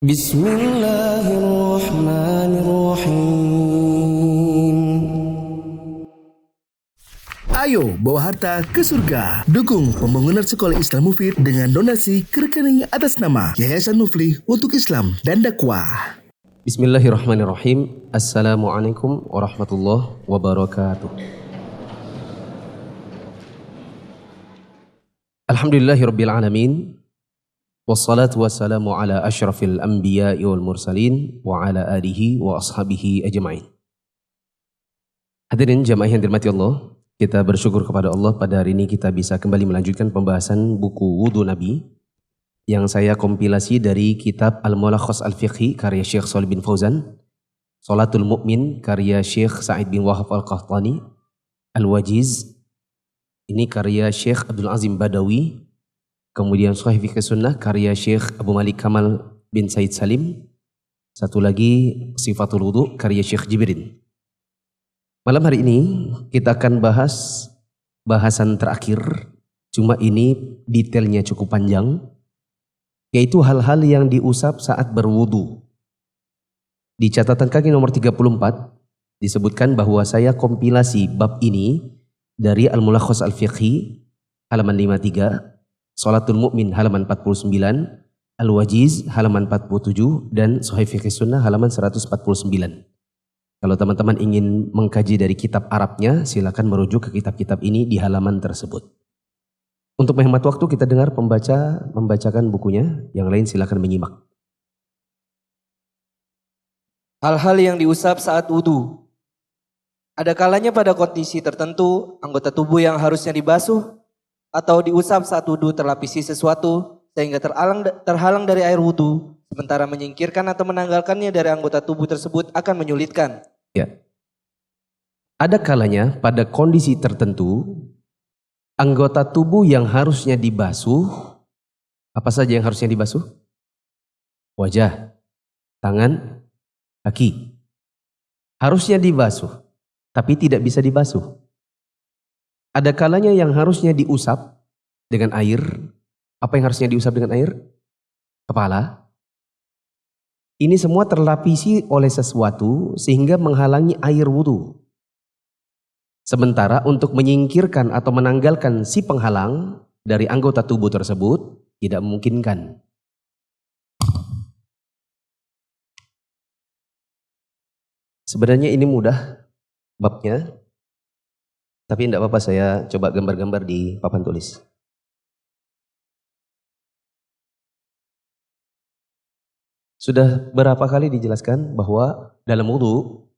Bismillahirrahmanirrahim. Ayo bawa harta ke surga. Dukung pembangunan sekolah Islam Mufid dengan donasi ke rekening atas nama Yayasan Muflih untuk Islam dan Dakwah. Bismillahirrahmanirrahim. Assalamualaikum warahmatullahi wabarakatuh. Alhamdulillahirabbil alamin. Wassalatu wassalamu ala asyrafil anbiya'i wal mursalin wa ala alihi wa ashabihi ajma'in. Hadirin jamaah yang dirahmati Allah, kita bersyukur kepada Allah pada hari ini kita bisa kembali melanjutkan pembahasan buku Wudu Nabi yang saya kompilasi dari kitab Al-Mulakhas Al-Fiqhi karya Syekh Shalih bin Fauzan, Salatul Mu'min karya Syekh Sa'id bin Wahab Al-Qahtani, Al-Wajiz ini karya Syekh Abdul Azim Badawi, kemudian Sahih Fiqh Sunnah karya Syekh Abu Malik Kamal bin Said Salim, satu lagi Sifatul Wudu karya Syekh Jibrin. Malam hari ini kita akan bahas bahasan terakhir, cuma ini detailnya cukup panjang, yaitu hal-hal yang diusap saat berwudu. Di catatan kaki nomor 34 disebutkan bahwa saya kompilasi bab ini dari Al-Mulakhas Al-Fiqhi halaman 53, Salatul Mu'min halaman 49, Al-Wajiz halaman 47, dan Sahih Fiqh Sunnah halaman 149. Kalau teman-teman ingin mengkaji dari kitab Arabnya, silakan merujuk ke kitab-kitab ini di halaman tersebut. Untuk menghemat waktu kita dengar pembaca membacakan bukunya, yang lain silakan menyimak. Hal-hal yang diusap saat wudu. Ada kalanya pada kondisi tertentu, anggota tubuh yang harusnya dibasuh atau diusap saat wudu terlapisi sesuatu sehingga terhalang dari air wudu, sementara menyingkirkan atau menanggalkannya dari anggota tubuh tersebut akan menyulitkan. Ya. Ada kalanya pada kondisi tertentu anggota tubuh yang harusnya dibasuh, apa saja yang harusnya dibasuh? Wajah, tangan, kaki. Harusnya dibasuh, tapi tidak bisa dibasuh. Ada kalanya yang harusnya diusap dengan air. Apa yang harusnya diusap dengan air? Kepala. Ini semua terlapisi oleh sesuatu sehingga menghalangi air wudu. Sementara untuk menyingkirkan atau menanggalkan si penghalang dari anggota tubuh tersebut tidak memungkinkan. Sebenarnya ini mudah babnya. Tapi tidak apa-apa, saya coba gambar-gambar di papan tulis. Sudah berapa kali dijelaskan bahwa dalam wudu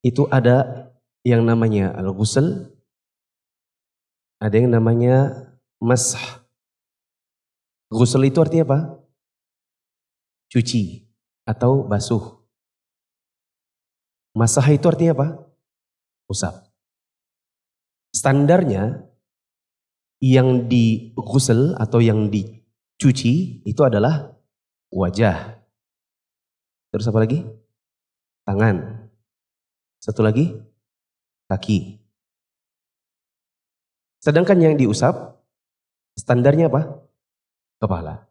itu ada yang namanya al-ghusl, ada yang namanya masah. Ghusl itu artinya apa? Cuci atau basuh. Masah itu artinya apa? Usap. Standarnya yang dighusl atau yang dicuci itu adalah wajah. Terus apa lagi? Tangan. Satu lagi kaki. Sedangkan yang diusap standarnya apa? Kepala.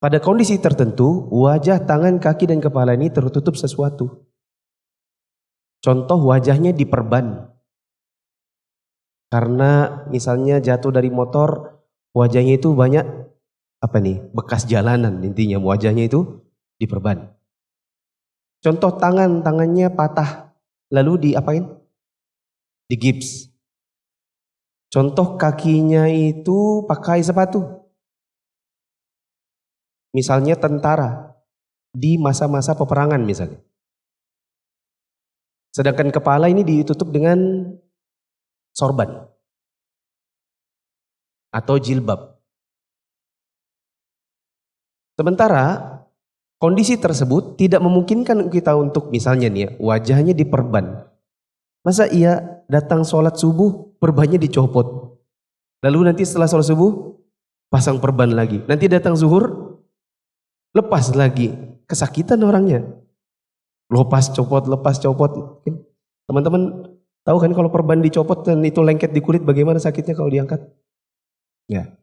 Pada kondisi tertentu wajah, tangan, kaki dan kepala ini tertutup sesuatu. Contoh wajahnya diperban. Karena misalnya jatuh dari motor, wajahnya itu banyak bekas jalanan, intinya wajahnya itu diperban. Contoh tangannya patah, lalu diapain? Digips. Contoh kakinya itu pakai sepatu. Misalnya tentara di masa-masa peperangan misalnya. Sedangkan kepala ini ditutup dengan sorban atau jilbab. Sementara kondisi tersebut tidak memungkinkan kita untuk misalnya nih wajahnya diperban. Masa iya datang sholat subuh perbannya dicopot. Lalu nanti setelah sholat subuh pasang perban lagi. Nanti datang zuhur lepas lagi. Kesakitan orangnya. Lepas copot. Teman-teman tahu kan kalau perban dicopot dan itu lengket di kulit bagaimana sakitnya kalau diangkat? Ya.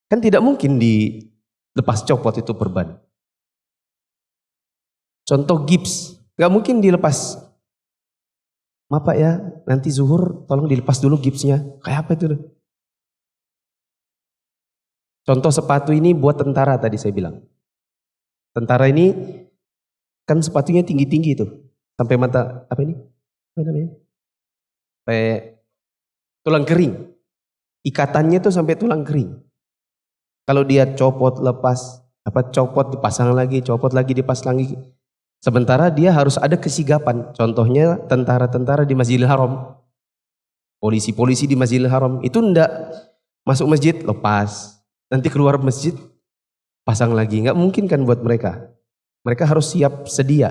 Kan tidak mungkin dilepas copot itu perban. Contoh gips, nggak mungkin dilepas. Maaf Pak ya, nanti zuhur tolong dilepas dulu gipsnya. Kayak apa itu? Contoh sepatu ini buat tentara tadi saya bilang. Tentara ini kan sepatunya tinggi-tinggi itu. Sampai mata, apa ini? Apa namanya? Sampai tulang kering. Ikatannya tuh sampai tulang kering. Kalau dia copot, lepas, copot, dipasang lagi, copot lagi, dipasang lagi. Sementara dia harus ada kesigapan. Contohnya tentara-tentara di Masjidil Haram. Polisi-polisi di Masjidil Haram. Itu enggak masuk masjid, lepas. Nanti keluar masjid, pasang lagi. Enggak mungkin kan buat mereka. Mereka harus siap sedia.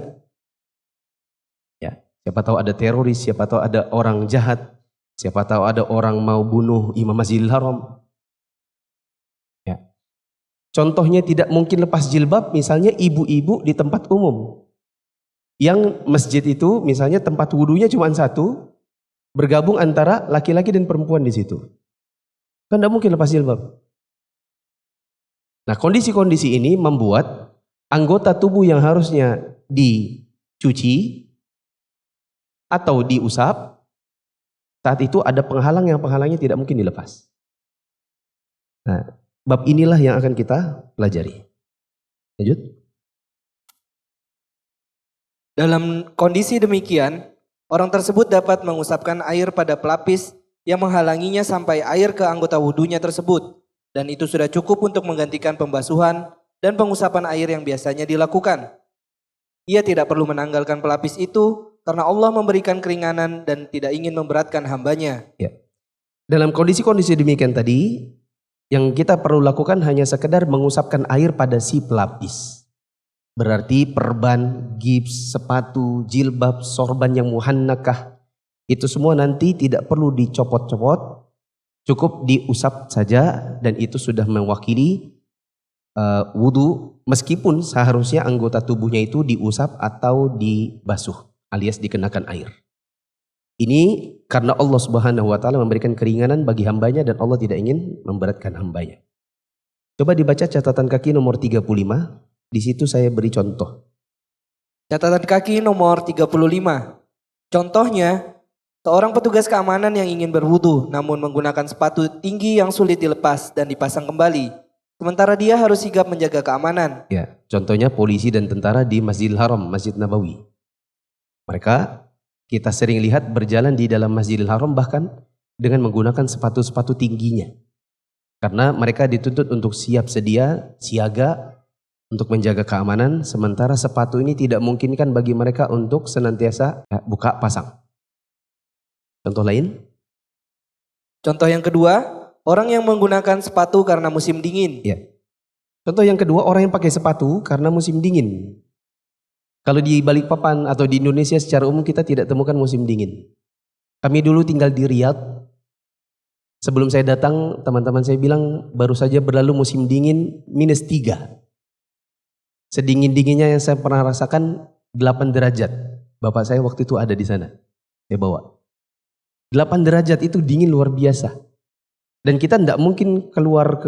Ya, siapa tahu ada teroris, siapa tahu ada orang jahat, siapa tahu ada orang mau bunuh Imam Masjidil Haram. Ya. Contohnya tidak mungkin lepas jilbab, misalnya ibu-ibu di tempat umum. Yang masjid itu misalnya tempat wudhunya cuma satu, bergabung antara laki-laki dan perempuan di situ. Kan tidak mungkin lepas jilbab. Nah, kondisi-kondisi ini membuat anggota tubuh yang harusnya dicuci atau diusap, saat itu ada penghalang yang penghalangnya tidak mungkin dilepas. Nah, bab inilah yang akan kita pelajari. Lanjut. Dalam kondisi demikian, orang tersebut dapat mengusapkan air pada pelapis yang menghalanginya sampai air ke anggota wudhunya tersebut. Dan itu sudah cukup untuk menggantikan pembasuhan dan pengusapan air yang biasanya dilakukan. Ia tidak perlu menanggalkan pelapis itu karena Allah memberikan keringanan dan tidak ingin memberatkan hambanya. Ya. Dalam kondisi-kondisi demikian tadi, yang kita perlu lakukan hanya sekedar mengusapkan air pada si pelapis. Berarti perban, gips, sepatu, jilbab, sorban yang muhannakah, itu semua nanti tidak perlu dicopot-copot, cukup diusap saja dan itu sudah mewakili wudhu, meskipun seharusnya anggota tubuhnya itu diusap atau dibasuh alias dikenakan air. Ini karena Allah Subhanahu wa taala memberikan keringanan bagi hambanya dan Allah tidak ingin memberatkan hambanya. Coba dibaca catatan kaki nomor 35, di situ saya beri contoh. Catatan kaki nomor 35. Contohnya, seorang petugas keamanan yang ingin berwudu namun menggunakan sepatu tinggi yang sulit dilepas dan dipasang kembali. Sementara dia harus sigap menjaga keamanan. Ya, contohnya polisi dan tentara di Masjidil Haram, Masjid Nabawi. Mereka kita sering lihat berjalan di dalam Masjidil Haram bahkan dengan menggunakan sepatu-sepatu tingginya. Karena mereka dituntut untuk siap sedia, siaga untuk menjaga keamanan, sementara sepatu ini tidak memungkinkan bagi mereka untuk senantiasa buka pasang. Contoh lain? Contoh yang kedua, orang yang menggunakan sepatu karena musim dingin. Ya. Contoh yang kedua, orang yang pakai sepatu karena musim dingin. Kalau di Balikpapan atau di Indonesia secara umum kita tidak temukan musim dingin. Kami dulu tinggal di Riyadh. Sebelum saya datang, teman-teman saya bilang baru saja berlalu musim dingin -3. Sedingin-dinginnya yang saya pernah rasakan 8 derajat. Bapak saya waktu itu ada di sana. Saya bawa. 8 derajat itu dingin luar biasa. Dan kita tidak mungkin keluar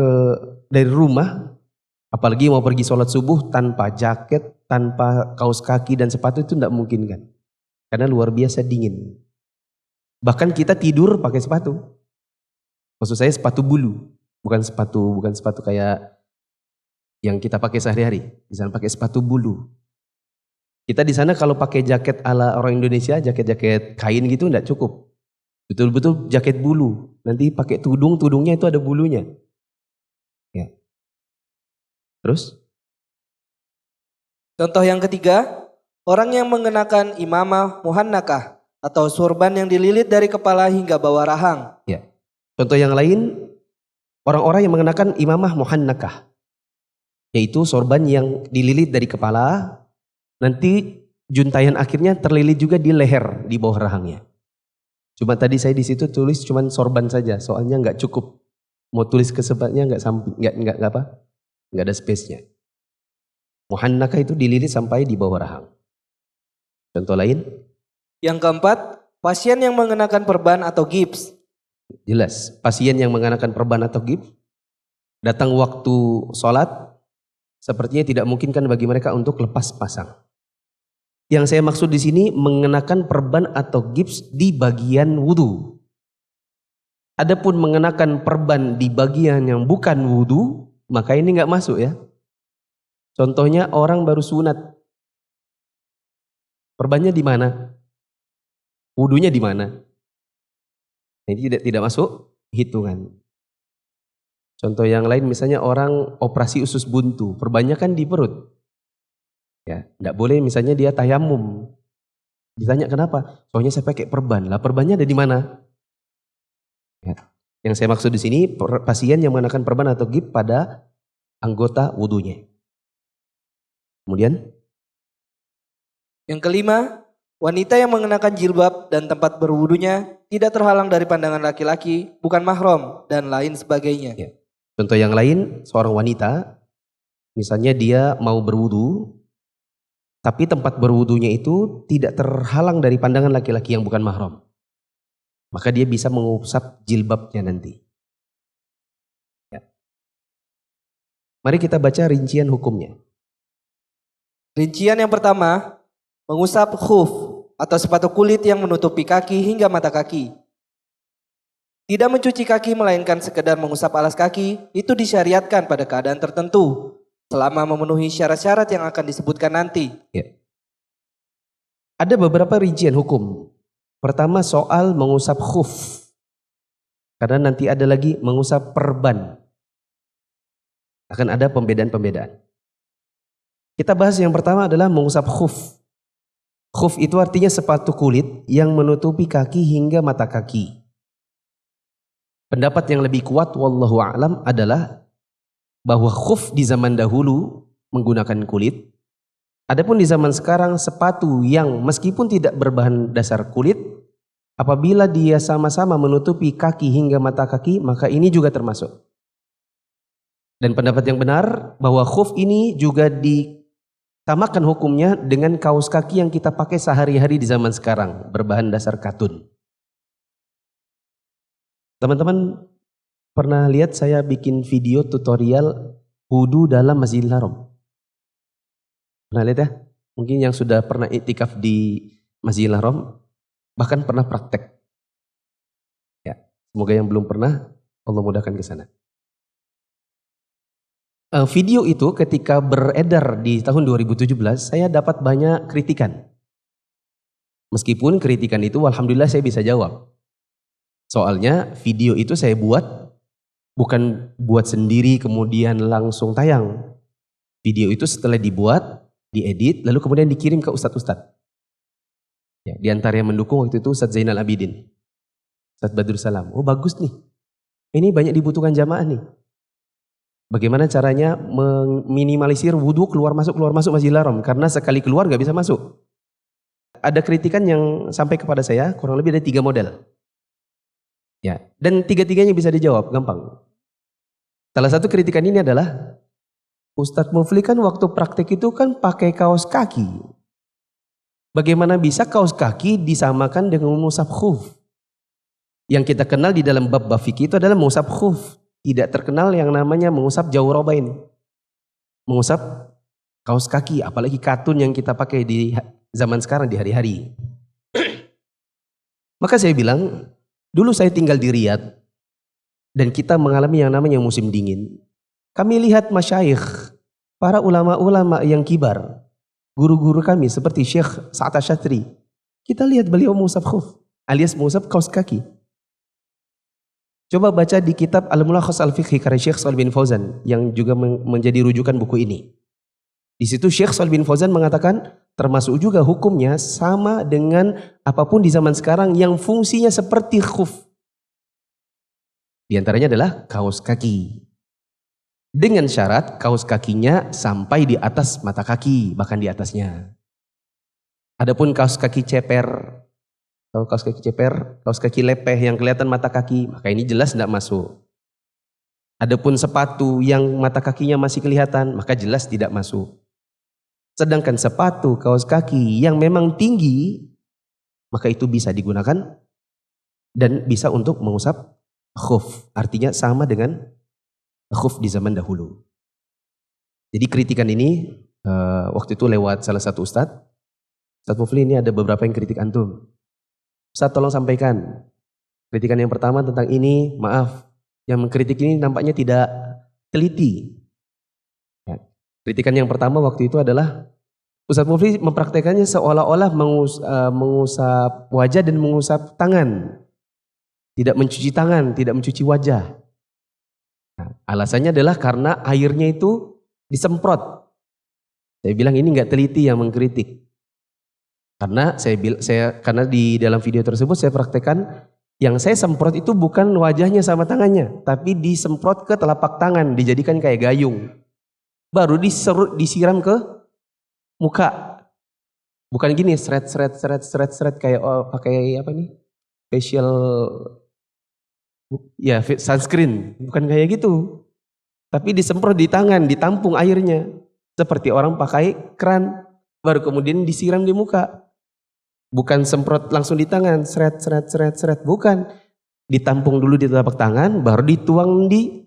dari rumah, apalagi mau pergi sholat subuh tanpa jaket, tanpa kaos kaki dan sepatu, itu tidak mungkin kan. Karena luar biasa dingin. Bahkan kita tidur pakai sepatu. Maksud saya sepatu bulu, bukan sepatu kayak yang kita pakai sehari-hari. Di sana pakai sepatu bulu. Kita di sana kalau pakai jaket ala orang Indonesia, jaket-jaket kain gitu tidak cukup. Betul-betul jaket bulu. Nanti pakai tudungnya itu ada bulunya. Ya. Terus? Contoh yang ketiga, orang yang mengenakan imamah muhannakah atau sorban yang dililit dari kepala hingga bawah rahang. Ya. Contoh yang lain, orang-orang yang mengenakan imamah muhannakah, yaitu sorban yang dililit dari kepala, nanti juntayan akhirnya terlilit juga di leher di bawah rahangnya. Cuma tadi saya di situ tulis cuma sorban saja, soalnya nggak cukup. Mau tulis ke sebabnya nggak ada space-nya. Muhannakah itu dililit sampai di bawah rahang. Contoh lain? Yang keempat, pasien yang mengenakan perban atau gips. Jelas, pasien yang mengenakan perban atau gips Datang waktu sholat, sepertinya tidak mungkin kan bagi mereka untuk lepas pasang. Yang saya maksud di sini mengenakan perban atau gips di bagian wudu. Adapun mengenakan perban di bagian yang bukan wudu, maka ini nggak masuk ya. Contohnya orang baru sunat, perbannya di mana? Wudunya di mana? Ini tidak masuk hitungan. Contoh yang lain misalnya orang operasi usus buntu, perbannya kan di perut. Ya, tidak boleh misalnya dia tayamum. Ditanya kenapa? Soalnya saya pakai perban. Lah perbannya ada di mana? Ya. Yang saya maksud di sini pasien yang mengenakan perban atau gip pada anggota wudunya. Kemudian Yang kelima, wanita yang mengenakan jilbab dan tempat berwudunya tidak terhalang dari pandangan laki-laki, bukan mahram dan lain sebagainya. ya. Contoh yang lain, seorang wanita misalnya dia mau berwudu, tapi tempat berwudunya itu tidak terhalang dari pandangan laki-laki yang bukan mahram. Maka dia bisa mengusap jilbabnya nanti. Ya. Mari kita baca rincian hukumnya. Rincian yang pertama, mengusap khuf atau sepatu kulit yang menutupi kaki hingga mata kaki. Tidak mencuci kaki melainkan sekedar mengusap alas kaki, itu disyariatkan pada keadaan tertentu selama memenuhi syarat-syarat yang akan disebutkan nanti. Ya. Ada beberapa rincian hukum. Pertama soal mengusap khuf. Karena nanti ada lagi mengusap perban. Akan ada pembedaan-pembedaan. Kita bahas yang pertama adalah mengusap khuf. Khuf itu artinya sepatu kulit yang menutupi kaki hingga mata kaki. Pendapat yang lebih kuat wallahu a'lam adalah bahwa khuf di zaman dahulu menggunakan kulit. Adapun di zaman sekarang sepatu yang meskipun tidak berbahan dasar kulit, apabila dia sama-sama menutupi kaki hingga mata kaki, maka ini juga termasuk. Dan pendapat yang benar bahwa khuf ini juga ditamakan hukumnya dengan kaos kaki yang kita pakai sehari-hari di zaman sekarang, berbahan dasar katun. Teman-teman pernah lihat saya bikin video tutorial wudu dalam Masjidil Haram? Pernah lihat ya? Mungkin yang sudah pernah iktikaf di Masjidil Haram, bahkan pernah praktek. Ya, semoga yang belum pernah, Allah mudahkan ke sana. Video itu ketika beredar di tahun 2017, saya dapat banyak kritikan. Meskipun kritikan itu alhamdulillah saya bisa jawab. Soalnya video itu saya buat, bukan buat sendiri kemudian langsung tayang. Video itu setelah dibuat, diedit, lalu kemudian dikirim ke ustadz-ustadz. Ya, di antara yang mendukung waktu itu Ustadz Zainal Abidin, Ustadz Badrul Salam. Oh bagus nih, ini banyak dibutuhkan jamaah nih. Bagaimana caranya meminimalisir wudhu keluar masuk Masjidil Haram, karena sekali keluar gak bisa masuk. Ada kritikan yang sampai kepada saya, kurang lebih ada 3 model. Ya, dan 3-tiganya bisa dijawab, gampang. Salah satu kritikan ini adalah, Ustadz Mufli kan waktu praktek itu kan pakai kaos kaki. Bagaimana bisa kaos kaki disamakan dengan mengusap khuf? Yang kita kenal di dalam bab fikih itu adalah mengusap khuf. Tidak terkenal yang namanya mengusap jawrabain. Mengusap kaos kaki, apalagi katun yang kita pakai di zaman sekarang di hari-hari. Maka saya bilang, dulu saya tinggal di Riyadh dan kita mengalami yang namanya musim dingin. Kami lihat masyayikh, para ulama-ulama yang kibar, guru-guru kami seperti Syekh Sa'ad Asyatri. Kita lihat beliau mengusap khuf, alias mengusap kaos kaki. Coba baca di kitab Al-Mulakhas Al-Fiqhi karya Syekh Shalih bin Fauzan yang juga menjadi rujukan buku ini. Di situ Syekh Shalih bin Fauzan mengatakan termasuk juga hukumnya sama dengan apapun di zaman sekarang yang fungsinya seperti khuf. Di antaranya adalah kaos kaki. Dengan syarat kaos kakinya sampai di atas mata kaki, bahkan di atasnya. Adapun kaos kaki ceper, kaos kaki ceper, kaos kaki lepeh yang kelihatan mata kaki, maka ini jelas tidak masuk. Adapun sepatu yang mata kakinya masih kelihatan, maka jelas tidak masuk. Sedangkan sepatu, kaos kaki yang memang tinggi, maka itu bisa digunakan dan bisa untuk mengusap khuf. Artinya sama dengan khuf di zaman dahulu. Jadi kritikan ini waktu itu lewat salah satu Ustadz Mufli, ini ada beberapa yang kritik antum. Ustadz tolong sampaikan. Kritikan yang pertama tentang ini, maaf, yang mengkritik ini nampaknya tidak teliti. Ya. Kritikan yang pertama waktu itu adalah Ustadz Mufli mempraktekannya seolah-olah mengusap wajah dan mengusap tangan. Tidak mencuci tangan, tidak mencuci wajah. Nah, alasannya adalah karena airnya itu disemprot. Saya bilang ini enggak teliti yang mengkritik. Karena karena di dalam video tersebut saya praktekkan yang saya semprot itu bukan wajahnya sama tangannya, tapi disemprot ke telapak tangan, dijadikan kayak gayung. Baru disiram ke muka. Bukan gini seret kayak pakai apa nih? Facial ya sunscreen, bukan kayak gitu. Tapi disemprot di tangan, ditampung airnya. Seperti orang pakai keran, baru kemudian disiram di muka. Bukan semprot langsung di tangan, seret, bukan. Ditampung dulu di telapak tangan, baru dituang di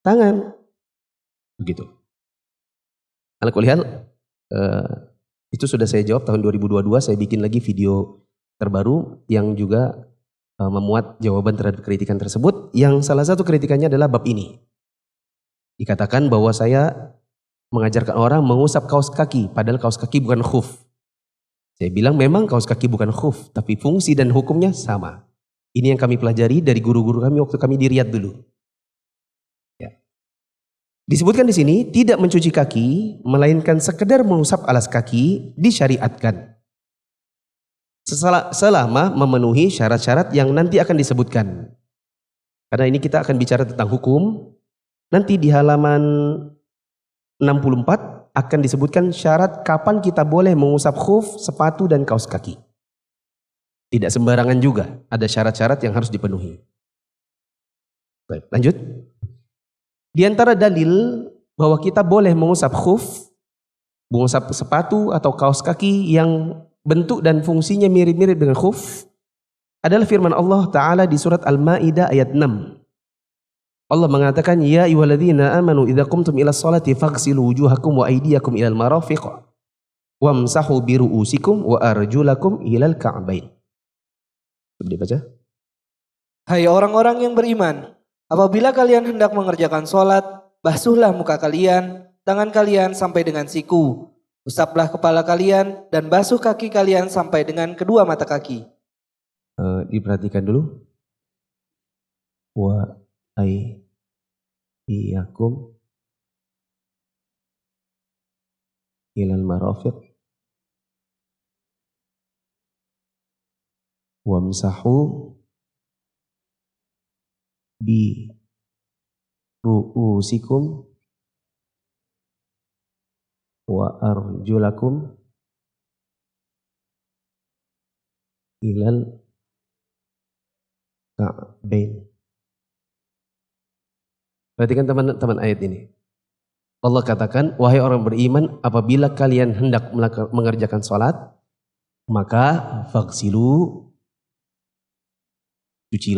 tangan. Begitu. Al-Kulihal, itu sudah saya jawab tahun 2022, saya bikin lagi video terbaru yang juga memuat jawaban terhadap kritikan tersebut. Yang salah satu kritikannya adalah bab ini. Dikatakan bahwa saya mengajarkan orang mengusap kaos kaki, padahal kaos kaki bukan khuf. Saya bilang memang kaos kaki bukan khuf, tapi fungsi dan hukumnya sama. Ini yang kami pelajari dari guru-guru kami waktu kami di Riyadh dulu. Ya. Disebutkan di sini tidak mencuci kaki, melainkan sekedar mengusap alas kaki disyariatkan. Selama memenuhi syarat-syarat yang nanti akan disebutkan. Karena ini kita akan bicara tentang hukum. Nanti di halaman 64 akan disebutkan syarat kapan kita boleh mengusap khuf, sepatu dan kaos kaki. Tidak sembarangan juga, ada syarat-syarat yang harus dipenuhi. Baik, lanjut. Di antara dalil bahwa kita boleh mengusap khuf, mengusap sepatu atau kaos kaki yang bentuk dan fungsinya mirip-mirip dengan khuf adalah firman Allah Ta'ala di surat Al-Ma'idah ayat 6. Allah mengatakan, ya ayyuhalladzina amanu idza qumtum ila sholati faghsilu wujuhakum wa aydiyakum ilal marafiq wamsahu bi ru'usikum wa arjulakum ilal ka'bain. Coba dibaca. Hai orang-orang yang beriman, apabila kalian hendak mengerjakan sholat, basuhlah muka kalian, tangan kalian sampai dengan siku, usaplah kepala kalian dan basuh kaki kalian sampai dengan kedua mata kaki. Diperhatikan dulu. Wa aydiyakum ilal marafiq wamsahu bi ru'usikum wa arjulakum ilal ka'bain. Perhatikan teman-teman ayat ini. Allah katakan, wahai orang beriman, apabila kalian hendak mengerjakan sholat, maka faghsilu, cuci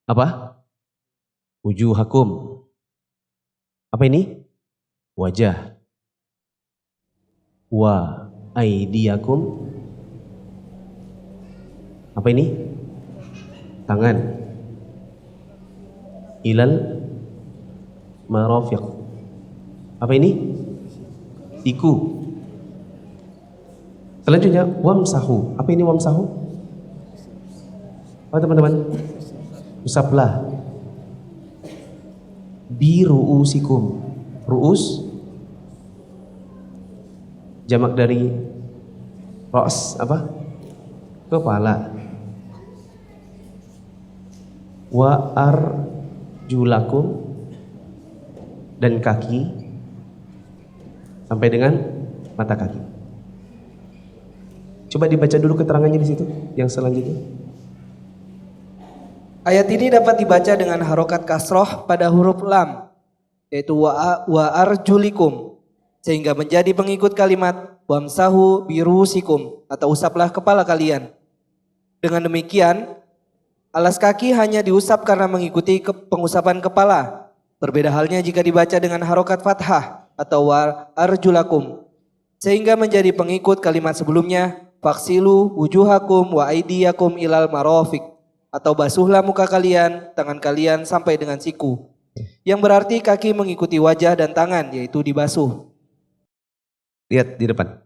apa? Wujuhakum. Apa ini? Wajah. Wa aydiyakum. Apa ini? Tangan. Ilal marafiq. Apa ini? Siku. Selanjutnya wamsahu. Apa ini wamsahu? Apa teman-teman? Usaplah. Bi ru'usikum. Ru'us jamak dari ra's apa? Kepala. Wa arjulakum dan kaki sampai dengan mata kaki. Coba dibaca dulu keterangannya di situ yang selanjutnya. Ayat ini dapat dibaca dengan harokat kasroh pada huruf lam, yaitu wa arjulikum, sehingga menjadi pengikut kalimat wamsahu birusikum atau usaplah kepala kalian. Dengan demikian, Alas kaki hanya diusap karena mengikuti pengusapan kepala. Berbeda halnya jika dibaca dengan harokat fathah atau wa arjulakum. Sehingga menjadi pengikut kalimat sebelumnya, faksilu wujuhakum wa aidiyakum ilal marafiq. Atau basuhlah muka kalian, tangan kalian sampai dengan siku. Yang berarti kaki mengikuti wajah dan tangan, yaitu dibasuh. Lihat di depan.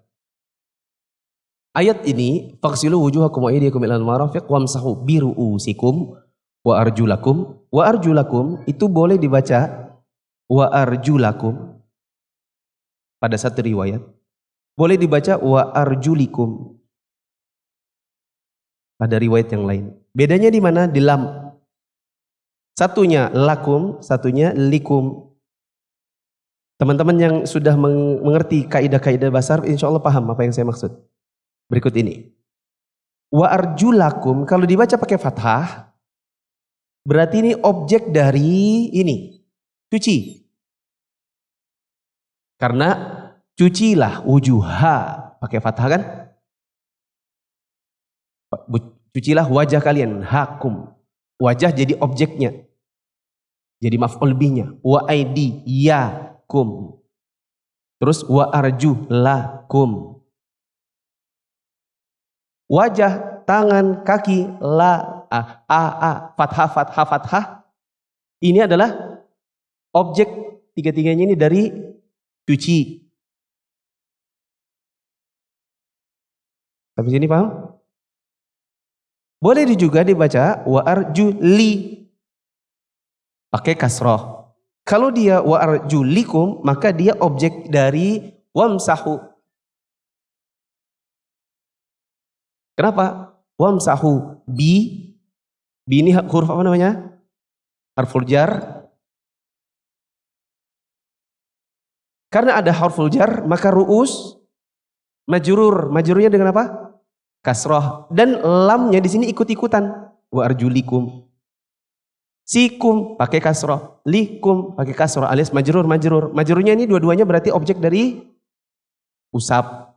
Ayat ini, faksilu wujuhakum wa aydiyakum ilal marafiq wamsahu biru'usikum wa arjulakum. Wa arjulakum itu boleh dibaca wa arjulakum pada satu riwayat. Boleh dibaca wa arjulikum pada riwayat yang lain. Bedanya di mana? Di lam. Satunya lakum, satunya likum. Teman-teman yang sudah mengerti kaidah-kaidah bahasa Arab insya Allah paham apa yang saya maksud. Berikut ini. Wa arjulakum kalau dibaca pakai fathah berarti ini objek dari ini. Cuci. Karena cucilah wujuha pakai fathah kan? Cucilah wajah kalian hakum. Wajah jadi objeknya. Jadi maf'ul bihnya. Wa aidiyakum. Terus wa arjulakum. Wajah, tangan, kaki, fathah. Ini adalah objek tiga-tiganya ini dari cuci. Sampai sini paham? Boleh juga dibaca wa arjuli. Pakai kasroh. Kalau dia wa arjulikum maka dia objek dari wamsahu. Kenapa? Wamsahu bi ini huruf apa namanya? Harful jar. Karena ada harful jar maka ru'us majrur. Majrurnya dengan apa? Kasroh. Dan lamnya di sini ikut-ikutan. Wa arjulikum. Sikum pakai kasroh. Likum pakai kasroh alias majrur. Majrurnya ini dua-duanya berarti objek dari usap.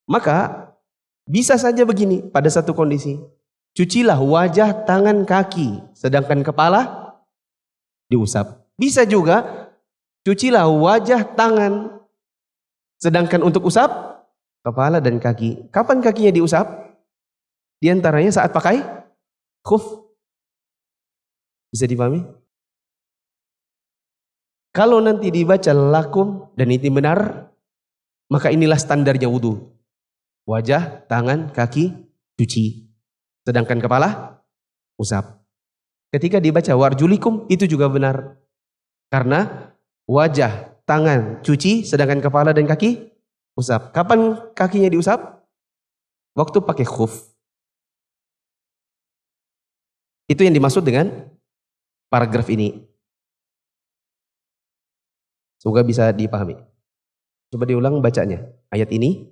Maka bisa saja begini pada satu kondisi. Cucilah wajah, tangan, kaki. Sedangkan kepala diusap. Bisa juga cucilah wajah, tangan. Sedangkan untuk usap, kepala dan kaki. Kapan kakinya diusap? Di antaranya saat pakai khuf. Bisa dipahami? Kalau nanti dibaca lakum dan ini benar, maka inilah standarnya wudu. Wajah, tangan, kaki, cuci. Sedangkan kepala, usap. Ketika dibaca warjulikum, itu juga benar. Karena wajah, tangan, cuci, sedangkan kepala dan kaki, usap. Kapan kakinya diusap? Waktu pakai khuf. Itu yang dimaksud dengan paragraf ini. Semoga bisa dipahami. Coba diulang bacanya. Ayat ini.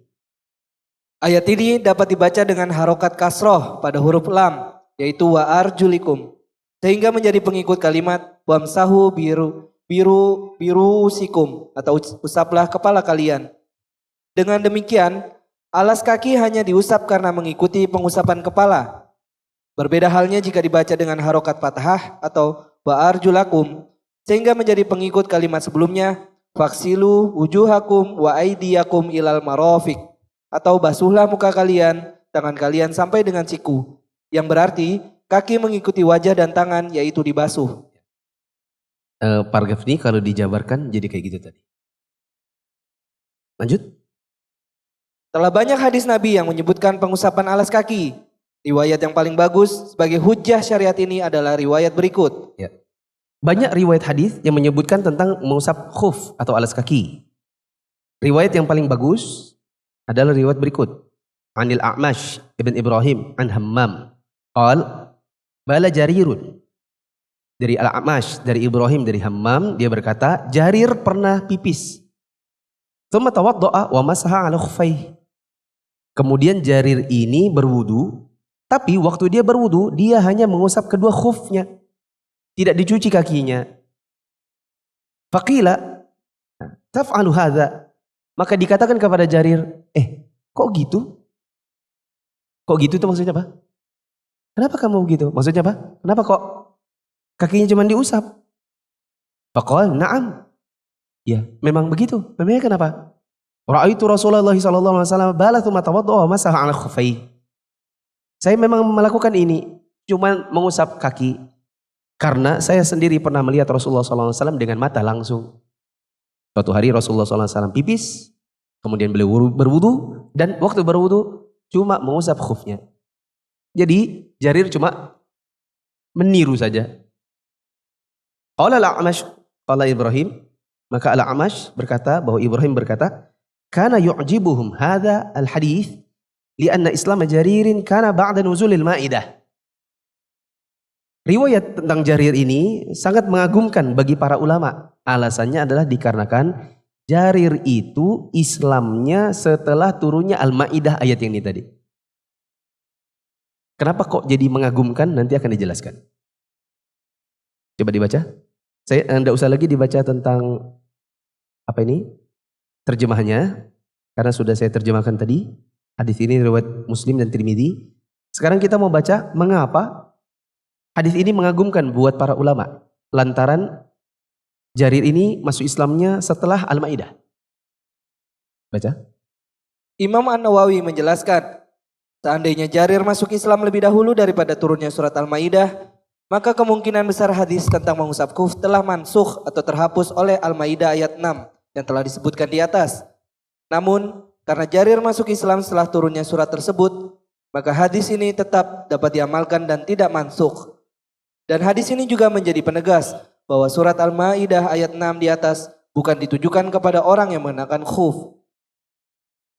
Ayat ini dapat dibaca dengan harokat kasroh pada huruf lam, yaitu wa arjulikum. Sehingga menjadi pengikut kalimat wamsahu birusikum atau usaplah kepala kalian. Dengan demikian, alas kaki hanya diusap karena mengikuti pengusapan kepala. Berbeda halnya jika dibaca dengan harokat fathah atau wa arjulakum. Sehingga menjadi pengikut kalimat sebelumnya, faksilu wujuhakum wa aidiyakum ilal marafiq. Atau basuhlah muka kalian, tangan kalian sampai dengan siku. Yang berarti kaki mengikuti wajah dan tangan yaitu dibasuh. Paragraf ini kalau dijabarkan jadi kayak gitu tadi. Lanjut. Telah banyak hadis Nabi yang menyebutkan pengusapan alas kaki. Riwayat yang paling bagus sebagai hujjah syariat ini adalah riwayat berikut. Ya. Banyak riwayat hadis yang menyebutkan tentang mengusap khuf atau alas kaki. Riwayat yang paling bagus adalah riwayat berikut. Anil A'mash ibn Ibrahim an Hammam. Qal bala Jarirun. Dari Al-A'mash, dari Ibrahim, dari Hammam, dia berkata, Jarir pernah pipis. Tsumma tawadda'a wa masaha 'ala khuffaihi. Kemudian Jarir ini berwudu, tapi waktu dia berwudu, dia hanya mengusap kedua khufnya. Tidak dicuci kakinya. Faqila taf'alu hadza. Maka dikatakan kepada Jarir, kok gitu? Kok gitu itu maksudnya apa? kenapa kamu begitu? Maksudnya apa? Kenapa kok kakinya cuma diusap? Faqala na'am. Ya, memang begitu. Memangnya kenapa? Ra'aitu Rasulullah sallallahu alaihi wasallam bala tsumma tawaddaa wa masaha 'ala khuffai. Saya memang melakukan ini, cuma mengusap kaki. Karena saya sendiri pernah melihat Rasulullah sallallahu alaihi wasallam dengan mata langsung. Suatu hari Rasulullah sallallahu alaihi wasallam pipis, kemudian beliau berwudu, dan waktu berwudu cuma mengusap khufnya. Jadi Jarir cuma meniru saja. Qala al-A'mash, qala Ibrahim, maka al-A'mash berkata bahwa Ibrahim berkata, kana yu'jibuhum hadha al-hadith lianna Islam Jaririn kana ba'da nuzulil Maidah. Riwayat tentang Jarir ini sangat mengagumkan bagi para ulama. Alasannya adalah dikarenakan Jarir itu Islamnya setelah turunnya Al-Maidah ayat yang ini tadi. Kenapa kok jadi mengagumkan? Nanti akan dijelaskan. Coba dibaca. Saya tidak usah lagi dibaca tentang apa ini terjemahannya, karena sudah saya terjemahkan tadi. Hadis ini riwayat Muslim dan Tirmidzi. Sekarang kita mau baca mengapa hadis ini mengagumkan buat para ulama. Lantaran Jarir ini masuk Islamnya setelah Al-Maidah. Baca. Imam An-Nawawi menjelaskan, seandainya Jarir masuk Islam lebih dahulu daripada turunnya surat Al-Maidah, maka kemungkinan besar hadis tentang mengusap khuf telah mansukh atau terhapus oleh Al-Maidah ayat 6 yang telah disebutkan di atas. Namun, karena Jarir masuk Islam setelah turunnya surat tersebut, maka hadis ini tetap dapat diamalkan dan tidak mansukh. Dan hadis ini juga menjadi penegas bahwa surat Al-Maidah ayat 6 di atas bukan ditujukan kepada orang yang mengenakan khuf.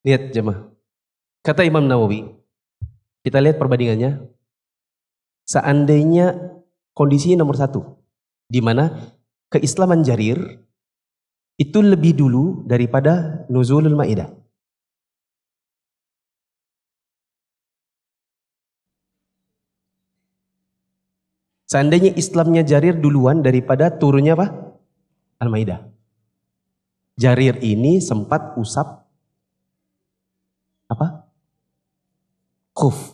Lihat jemaah. Kata Imam Nawawi, kita lihat perbandingannya. Seandainya kondisinya nomor satu, di mana keislaman Jarir itu lebih dulu daripada nuzulul Maidah. Seandainya Islamnya Jarir duluan daripada turunnya apa? Al-Maidah. Jarir ini sempat usap apa? Khuf.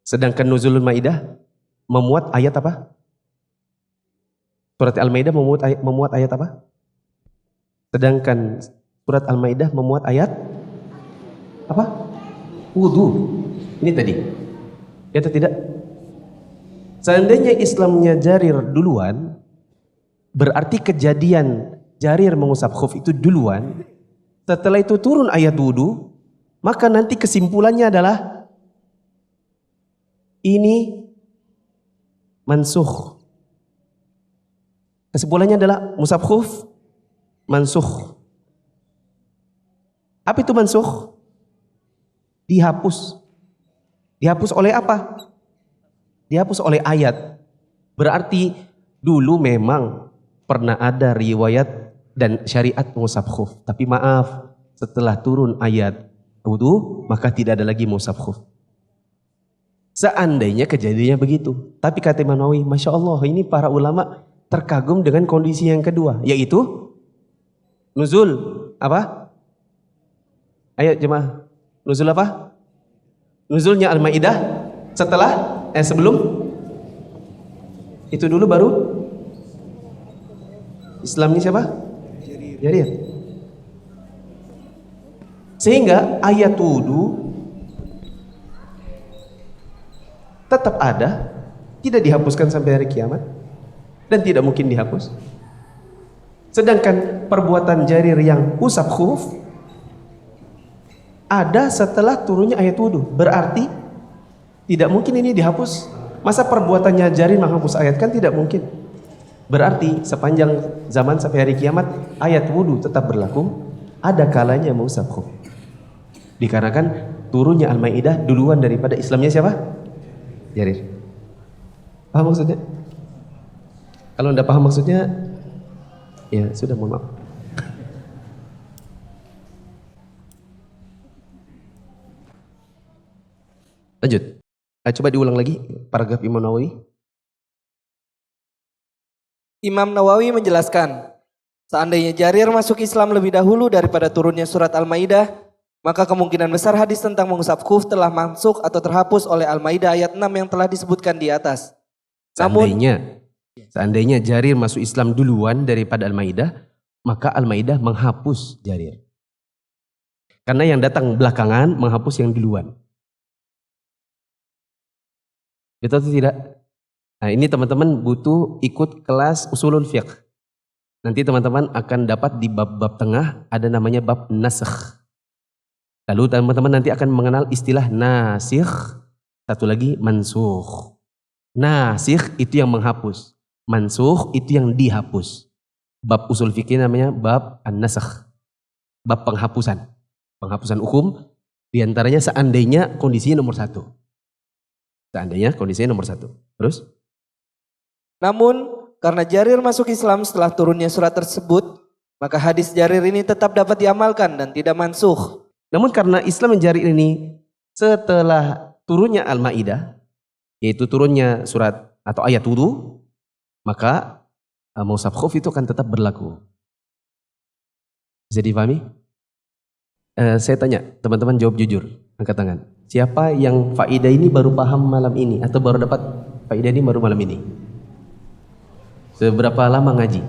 Sedangkan nuzulul Maidah memuat ayat apa? Surat Al-Maidah memuat ayat apa? Sedangkan surat Al-Maidah memuat ayat apa? Wudu. Ini tadi. Ya atau tidak? Seandainya Islamnya Jarir duluan, berarti kejadian Jarir mengusap khuf itu duluan. Setelah itu turun ayat wudu, maka nanti kesimpulannya adalah ini mansukh. Kesimpulannya adalah musab khuf mansukh. Apa itu mansukh? Dihapus. Dihapus oleh apa? Dihapus oleh ayat. Berarti dulu memang pernah ada riwayat dan syariat musab khuf. Tapi maaf, setelah turun ayat wudu, maka tidak ada lagi musab khuf. Seandainya kejadiannya begitu. Tapi kata Imam Nawawi, Masya Allah, ini para ulama terkagum dengan kondisi yang kedua, yaitu nuzul apa? Ayo jemaah, nuzul apa? Nuzulnya Al-Maidah setelah sebelum itu dulu baru Islamnya siapa? Jarir. Sehingga ayat wudu tetap ada, tidak dihapuskan sampai hari kiamat. Dan tidak mungkin dihapus. Sedangkan perbuatan Jarir yang usap khuf ada setelah turunnya ayat wudu. Berarti tidak mungkin ini dihapus. Masa perbuatannya Jarir menghapus ayat? Kan tidak mungkin. Berarti sepanjang zaman sampai hari kiamat ayat wudu tetap berlaku. Ada kalanya mengusap khuf. Dikarenakan turunnya Al-Maidah duluan daripada Islamnya siapa? Jarir. Paham maksudnya? Kalau anda paham maksudnya, ya sudah, mohon maaf. Lanjut. Coba diulang lagi paragraf Imam Nawawi. Imam Nawawi menjelaskan, seandainya Jarir masuk Islam lebih dahulu daripada turunnya surat Al-Maidah, Maka kemungkinan besar hadis tentang mengusap khuf telah masuk atau terhapus oleh Al-Maidah ayat 6 yang telah disebutkan di atas. Seandainya Jarir masuk Islam duluan daripada Al-Maidah, maka Al-Maidah menghapus Jarir. Karena yang datang belakangan menghapus yang duluan. Betul atau tidak? Nah, ini teman-teman butuh ikut kelas usulul fiqh. Nanti teman-teman akan dapat di bab-bab tengah ada namanya bab nasakh. Lalu teman-teman nanti akan mengenal istilah nasikh, satu lagi mansukh. Nasikh itu yang menghapus, mansukh itu yang dihapus. Bab usul fikih namanya bab an-nasakh, bab penghapusan. Penghapusan hukum diantaranya seandainya kondisinya nomor 1. Seandainya kondisinya nomor 1. Terus? Namun karena Jarir masuk Islam setelah turunnya surat tersebut, maka hadis Jarir ini tetap dapat diamalkan dan tidak mansukh. Namun karena Islam Jarir ini setelah turunnya Al-Maidah, yaitu turunnya surat atau ayat wudu, maka mengusap khuf itu akan tetap berlaku. Bisa dipahami? Saya tanya, teman-teman jawab jujur, angkat tangan. Siapa yang faidah ini baru paham malam ini atau baru dapat faidah ini baru malam ini? Seberapa lama ngaji?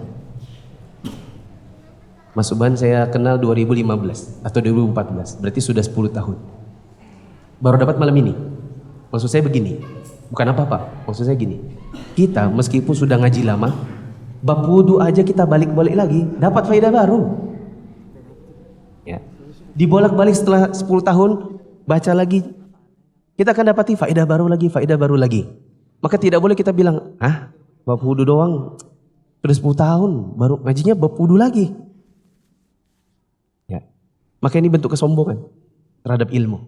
Mas Subhan saya kenal 2015 atau 2014, berarti sudah 10 tahun. Baru dapat malam ini. Maksud saya begini, bukan apa-apa, maksud saya gini. Kita meskipun sudah ngaji lama, bab wudu aja kita balik-balik lagi, dapat faedah baru. Ya. Dibolak-balik setelah 10 tahun, baca lagi, kita akan dapati faedah baru lagi, faedah baru lagi. Maka tidak boleh kita bilang, bab wudu doang, sudah 10 tahun, baru ngajinya bab wudu lagi. Ya. Maka ini bentuk kesombongan terhadap ilmu.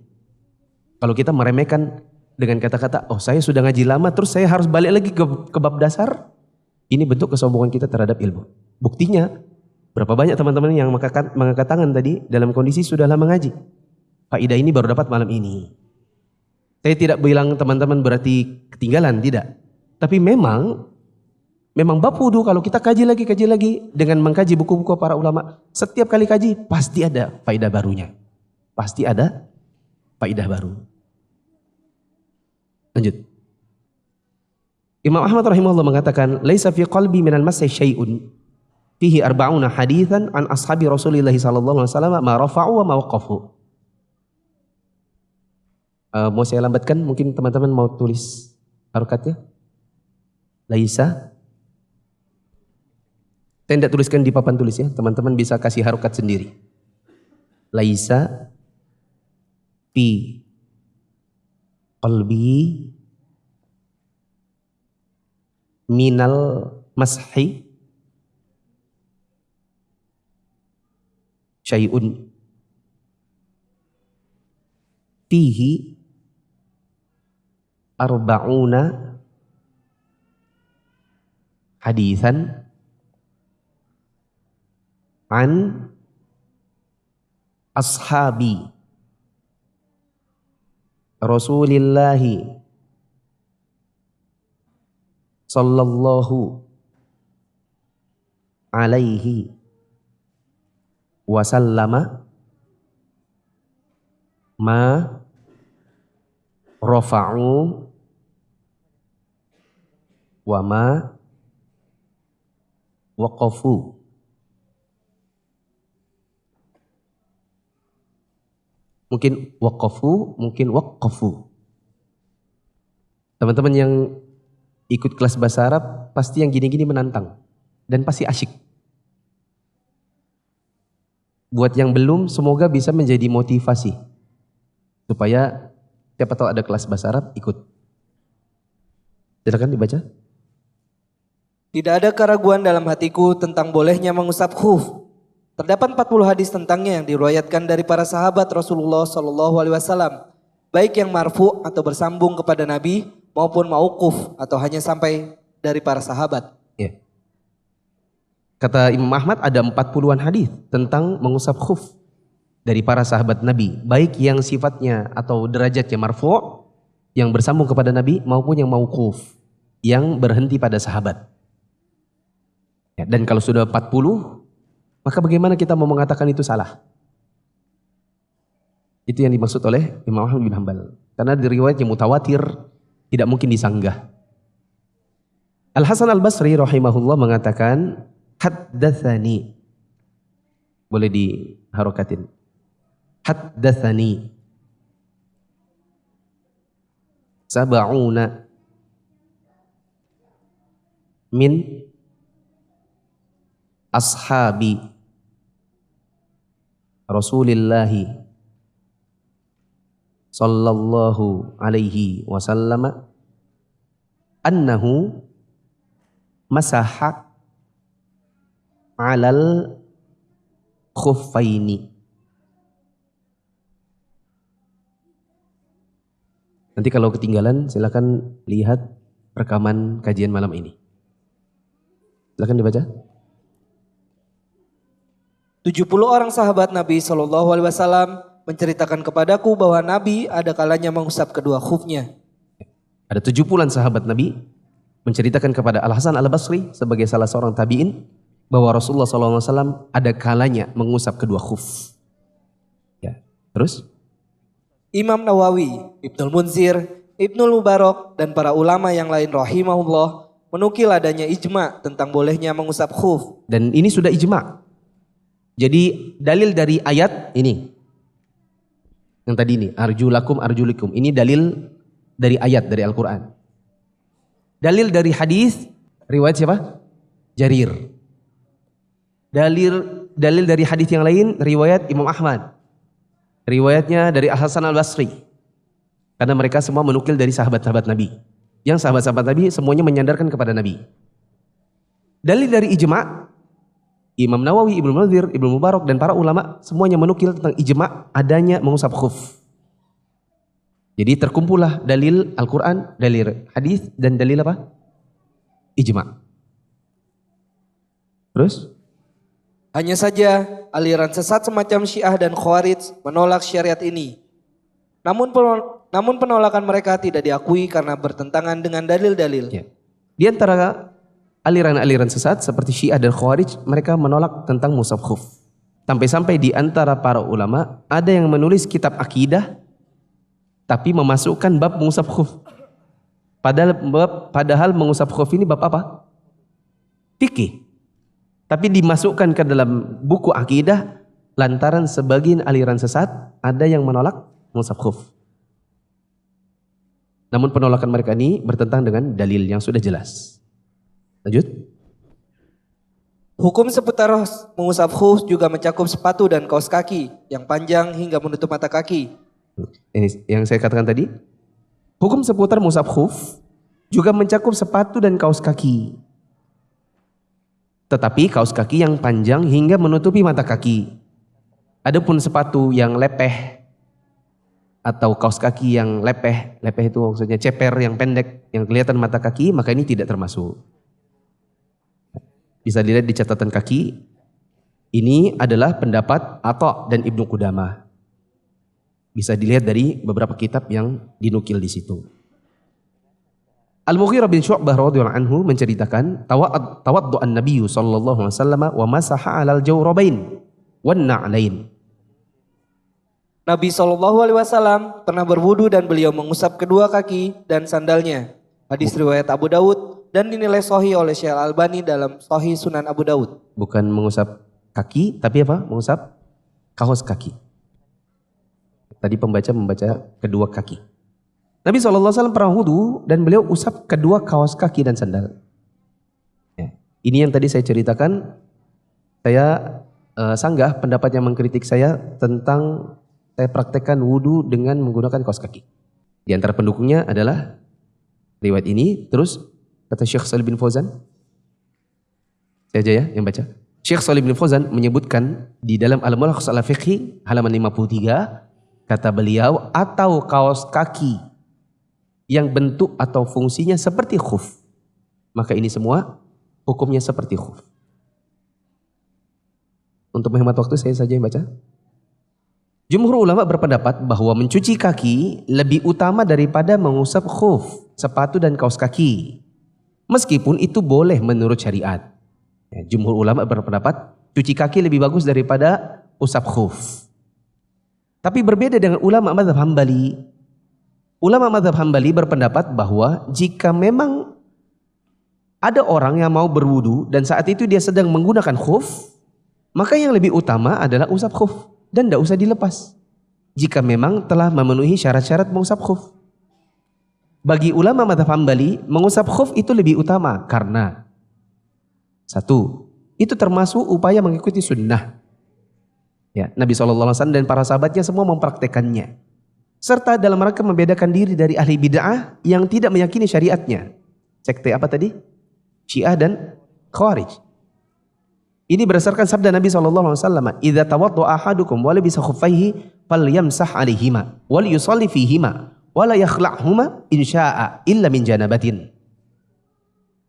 Kalau kita meremehkan dengan kata-kata, saya sudah ngaji lama, terus saya harus balik lagi ke bab dasar. Ini bentuk kesombongan kita terhadap ilmu. Buktinya, berapa banyak teman-teman yang mengangkat tangan tadi dalam kondisi sudah lama ngaji. Faidah ini baru dapat malam ini. Saya tidak bilang teman-teman berarti ketinggalan, tidak. Tapi memang bab wudu kalau kita kaji lagi dengan mengkaji buku-buku para ulama, setiap kali kaji pasti ada faidah barunya. Pasti ada faidah baru. Lanjut. Imam Ahmad rahimahullah mengatakan, "Laisa fi qalbi minal masih syai'un fihi arba'una haditsan an ashabi Rasulillah sallallahu alaihi wasallam ma rafa'u wa ma waqafu." Mau saya lambatkan, mungkin teman-teman mau tulis harokatnya. Laisa. Saya tidak tuliskan di papan tulis ya, teman-teman bisa kasih harokat sendiri. Laisa fi qalbi minal mashi syai'un fihi arba'una haditsan an ashabi Rasulillahi sallallahu alaihi wasallama ma rafa'u wa ma waqafu. Mungkin waqafu, mungkin waqafu. Teman-teman yang ikut kelas bahasa Arab pasti yang gini-gini menantang dan pasti asyik. Buat yang belum, semoga bisa menjadi motivasi supaya siapa tahu ada kelas bahasa Arab ikut. Silakan dibaca. Tidak ada keraguan dalam hatiku tentang bolehnya mengusap khuf. Terdapat 40 hadis tentangnya yang diriwayatkan dari para sahabat Rasulullah SAW, baik yang marfu atau bersambung kepada Nabi maupun mauquf atau hanya sampai dari para sahabat. Ya. Kata Imam Ahmad ada 40-an hadis tentang mengusap khuf dari para sahabat Nabi, baik yang sifatnya atau derajatnya marfu, yang bersambung kepada Nabi maupun yang mauquf, yang berhenti pada sahabat. Ya, dan kalau sudah 40, maka bagaimana kita mau mengatakan itu salah? Itu yang dimaksud oleh Imam Ahmad bin Hanbal. Karena di riwayat yang mutawatir tidak mungkin disanggah. Al-Hasan Al-Basri rahimahullah mengatakan haddatsani. Boleh diharokatin. Haddatsani sab'una min ashabi Rasulillahi sallallahu alaihi wasallam annahu masaha alal khuffaini. Nanti kalau ketinggalan silakan lihat rekaman kajian malam ini. Silakan dibaca. 70 orang sahabat Nabi Shallallahu Alaihi Wasallam menceritakan kepadaku bahwa Nabi ada kalanya mengusap kedua khufnya. Ada 70 sahabat Nabi menceritakan kepada Al-Hasan Al-Basri sebagai salah seorang tabi'in bahwa Rasulullah SAW ada kalanya mengusap kedua khuf. Ya, terus? Imam Nawawi, Ibnul Munzir, Ibnul Mubarak dan para ulama yang lain rahimahullah menukil adanya ijma tentang bolehnya mengusap khuf. Dan ini sudah ijma. Jadi dalil dari ayat ini. Yang tadi ini, arjulakum arjulikum. Ini dalil dari ayat dari Al-Quran. Dalil dari hadis riwayat siapa? Jarir. Dalil dari hadis yang lain riwayat Imam Ahmad. Riwayatnya dari Al-Hasan Al-Basri. Karena mereka semua menukil dari sahabat-sahabat Nabi. Yang sahabat-sahabat Nabi semuanya menyandarkan kepada Nabi. Dalil dari ijma, Imam Nawawi, Ibnu Munzir, Ibnu Mubarak dan para ulama semuanya menukil tentang ijma adanya mengusap khuf. Jadi terkumpullah dalil Al-Quran, dalil hadis dan dalil apa? Ijma. Terus? Hanya saja aliran sesat semacam Syiah dan Khawarij menolak syariat ini. Namun penolakan mereka tidak diakui karena bertentangan dengan dalil-dalil. Ya. Di antara aliran-aliran sesat seperti Syiah dan Khawarij, mereka menolak tentang musab khuf. Sampai-sampai di antara para ulama ada yang menulis kitab akidah tapi memasukkan bab mengusap khuf. Padahal mengusap khuf ini bab apa? Fikih. Tapi dimasukkan ke dalam buku akidah lantaran sebagian aliran sesat ada yang menolak mengusap khuf. Namun penolakan mereka ini bertentangan dengan dalil yang sudah jelas. Lanjut. Hukum seputar mengusap khuf juga mencakup sepatu dan kaos kaki yang panjang hingga menutup mata kaki. Ini yang saya katakan tadi. Hukum seputar mengusap khuf juga mencakup sepatu dan kaos kaki. Tetapi kaos kaki yang panjang hingga menutupi mata kaki. Adapun sepatu yang lepeh atau kaos kaki yang lepeh itu maksudnya ceper yang pendek yang kelihatan mata kaki, maka ini tidak termasuk. Bisa dilihat di catatan kaki. Ini adalah pendapat Atha dan Ibnu Qudamah. Bisa dilihat dari beberapa kitab yang dinukil di situ. Al-Mughirah bin Syu'bah radhiyallahu anhu menceritakan tawaddu'an Nabi sallallahu alaihi wasallam wa masaha 'alal jawrabain wan na'lain. Nabi Shallallahu Alaihi Wasallam pernah berwudu dan beliau mengusap kedua kaki dan sandalnya. Hadis riwayat Abu Daud dan dinilai sahih oleh Syekh Al-Albani dalam Sahih Sunan Abu Daud. Bukan mengusap kaki, tapi apa? Mengusap kaos kaki. Tadi pembaca membaca kedua kaki. Nabi SAW pernah wudu dan beliau usap kedua kaos kaki dan sandal. Ya. Ini yang tadi saya ceritakan. Saya sanggah pendapat yang mengkritik saya tentang saya praktekkan wudu dengan menggunakan kaos kaki. Di antara pendukungnya adalah riwayat ini. Terus kata Syekh Shalih bin Fauzan. Saya aja ya yang baca. Syekh Shalih bin Fauzan menyebutkan di dalam Al-Mulakhas Al-Fiqhi halaman 53. Kata beliau, atau kaos kaki yang bentuk atau fungsinya seperti khuf, maka ini semua hukumnya seperti khuf. Untuk menghemat waktu saya saja yang baca. Jumhur ulama berpendapat bahwa mencuci kaki lebih utama daripada mengusap khuf, sepatu dan kaos kaki. Meskipun itu boleh menurut syariat. Jumhur ulama berpendapat cuci kaki lebih bagus daripada usap khuf. Tapi berbeda dengan ulama mazhab Hambali. Ulama mazhab Hambali berpendapat bahwa jika memang ada orang yang mau berwudu dan saat itu dia sedang menggunakan khuf, maka yang lebih utama adalah usap khuf dan tidak usah dilepas. Jika memang telah memenuhi syarat-syarat mengusap khuf. Bagi ulama mazhab Hambali, mengusap khuf itu lebih utama karena satu, itu termasuk upaya mengikuti sunnah. Ya, Nabi SAW dan para sahabatnya semua mempraktekannya. Serta dalam rangka membedakan diri dari ahli bid'ah yang tidak meyakini syariatnya. Sekte apa tadi? Syiah dan Khawarij. Ini berdasarkan sabda Nabi SAW. Idza tawadda'a ahadukum wa labisa khuffaihi falyamsah 'alaihima wal yusalli fihima wa la yakhla'huma in syaa'a illa min janabatin.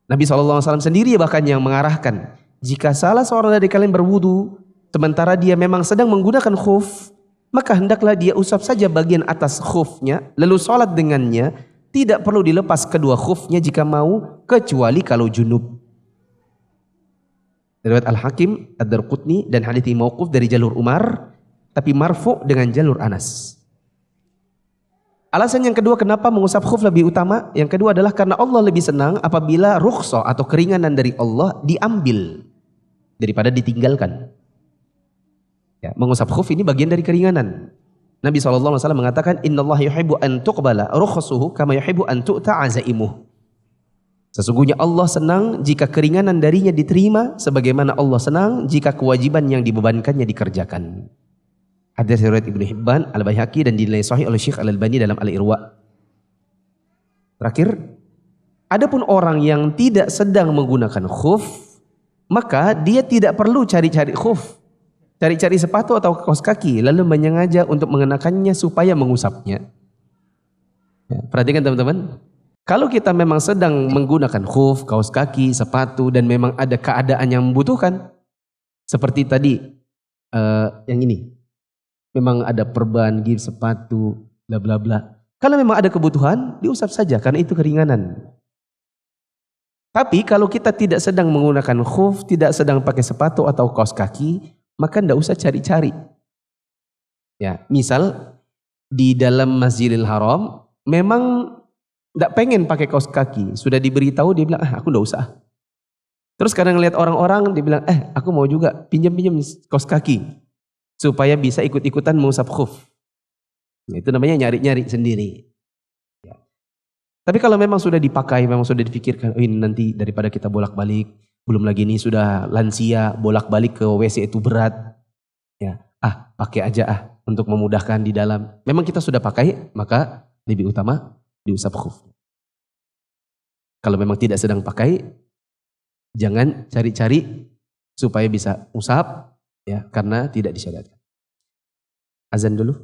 Nabi SAW sendiri bahkan yang mengarahkan, jika salah seorang dari kalian berwudu sementara dia memang sedang menggunakan khuf, maka hendaklah dia usap saja bagian atas khufnya lalu sholat dengannya. Tidak perlu dilepas kedua khufnya jika mau, kecuali kalau junub. Riwayat Al-Hakim, Ad-Darqutni dan hadits mauquf dari jalur Umar, tapi marfu dengan jalur Anas. Alasan yang kedua kenapa mengusap khuf lebih utama, yang kedua adalah karena Allah lebih senang apabila rukhsah atau keringanan dari Allah diambil daripada ditinggalkan. Ya, mengusap khuf ini bagian dari keringanan. Nabi SAW mengatakan, Innallaha yuhibbu an tuqbala rukhsuhu kama yuhibbu an tu'ta azaimuh. Sesungguhnya Allah senang jika keringanan darinya diterima, sebagaimana Allah senang jika kewajiban yang dibebankannya dikerjakan. Hadis riwayat Ibnu Hibban, Al-Baihaqi dan dinilai sahih oleh Syekh Al-Albani dalam Al-Irwa. Terakhir, adapun orang yang tidak sedang menggunakan khuf, maka dia tidak perlu cari-cari khuf. Cari-cari sepatu atau kaos kaki lalu menyengaja untuk mengenakannya supaya mengusapnya. Ya, perhatikan teman-teman. Kalau kita memang sedang menggunakan khuf, kaos kaki, sepatu dan memang ada keadaan yang membutuhkan. Seperti tadi yang ini. Memang ada perban, gips, sepatu, bla bla bla. Kalau memang ada kebutuhan, diusap saja karena itu keringanan. Tapi kalau kita tidak sedang menggunakan khuf, tidak sedang pakai sepatu atau kaos kaki, maka tidak usah cari-cari. Ya, misal di dalam Masjidil Haram memang tidak pengen pakai kaos kaki, sudah diberitahu dia bilang, aku tidak usah. Terus kadang lihat orang-orang dia bilang, aku mau juga pinjam-pinjam kaos kaki supaya bisa ikut-ikutan mengusap khuf. Itu namanya nyari-nyari sendiri. Ya. Tapi kalau memang sudah dipakai, memang sudah dipikirkan, ini nanti daripada kita bolak-balik. Belum lagi ini sudah lansia, bolak-balik ke WC itu berat. Ya, pakai aja untuk memudahkan di dalam. Memang kita sudah pakai, maka lebih utama diusap khuf. Kalau memang tidak sedang pakai, jangan cari-cari supaya bisa usap, ya, karena tidak disyariatkan. Azan dulu.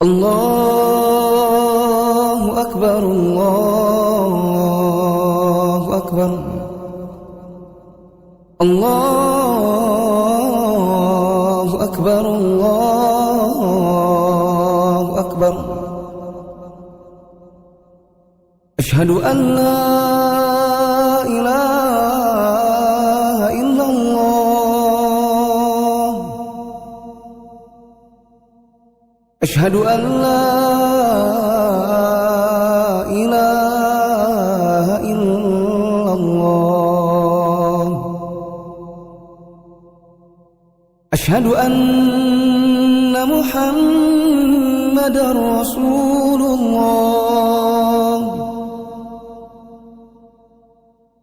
Allahu Akbar, Allahu Akbar, Allahu Akbar, Allahu Akbar. Ashhadu an la ilaha illallah. Ashhadu an la ilaha illallah. Ashhadu anna Muhammadar Rasulullah.